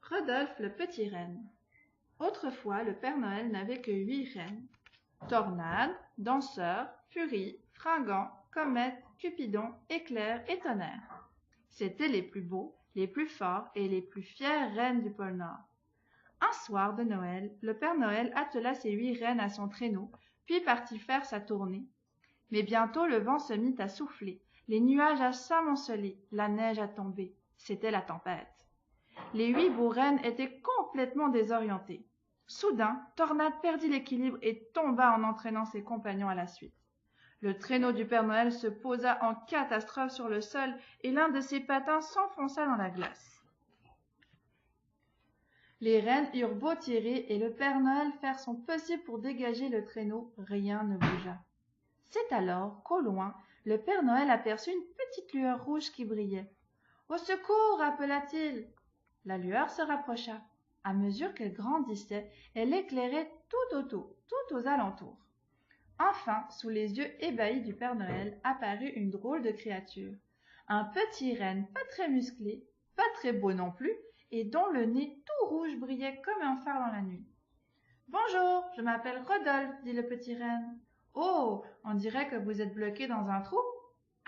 Rodolphe le petit renne. Autrefois, le Père Noël n'avait que 8 rennes. Tornade, Danseur, Furie, Fringant, Comète, Cupidon, Éclair et Tonnerre. C'étaient les plus beaux, les plus forts et les plus fiers rennes du pôle Nord. Un soir de Noël, le Père Noël attela ses 8 rennes à son traîneau, puis partit faire sa tournée. Mais bientôt le vent se mit à souffler, les nuages à s'amonceler, la neige à tomber. C'était la tempête. Les 8 beaux rennes étaient complètement désorientés. Soudain, Tornade perdit l'équilibre et tomba en entraînant ses compagnons à la suite. Le traîneau du Père Noël se posa en catastrophe sur le sol et l'un de ses patins s'enfonça dans la glace. Les rennes eurent beau tirer et le Père Noël faire son possible pour dégager le traîneau, rien ne bougea. C'est alors qu'au loin, le Père Noël aperçut une petite lueur rouge qui brillait. « Au secours !» appela-t-il. La lueur se rapprocha. À mesure qu'elle grandissait, elle éclairait tout aux alentours. Enfin, sous les yeux ébahis du Père Noël, apparut une drôle de créature. Un petit renne pas très musclé, pas très beau non plus, et dont le nez tout rouge brillait comme un phare dans la nuit. « Bonjour, je m'appelle Rodolphe, dit le petit renne. Oh, on dirait que vous êtes bloqué dans un trou.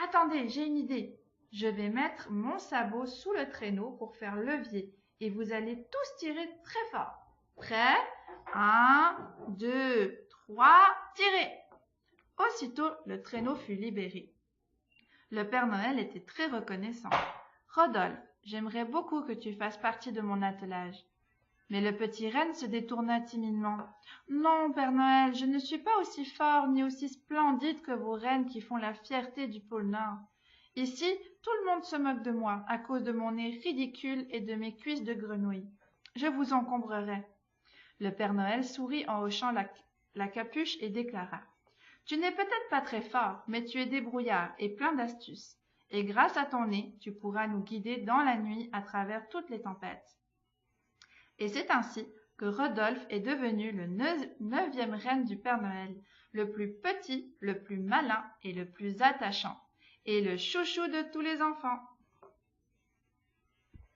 Attendez, j'ai une idée. Je vais mettre mon sabot sous le traîneau pour faire levier et vous allez tous tirer très fort. Prêt? 1, 2, 3, tirez! Aussitôt, le traîneau fut libéré. Le Père Noël était très reconnaissant. Rodolphe, j'aimerais beaucoup que tu fasses partie de mon attelage. Mais le petit renne se détourna timidement. Non, Père Noël, je ne suis pas aussi fort ni aussi splendide que vos rennes qui font la fierté du pôle Nord. Ici, tout le monde se moque de moi à cause de mon nez ridicule et de mes cuisses de grenouille. Je vous encombrerai. Le Père Noël sourit en hochant la capuche et déclara. Tu n'es peut-être pas très fort, mais tu es débrouillard et plein d'astuces. Et grâce à ton nez, tu pourras nous guider dans la nuit à travers toutes les tempêtes. Et c'est ainsi que Rodolphe est devenu le 9e renne du Père Noël, le plus petit, le plus malin et le plus attachant, et le chouchou de tous les enfants.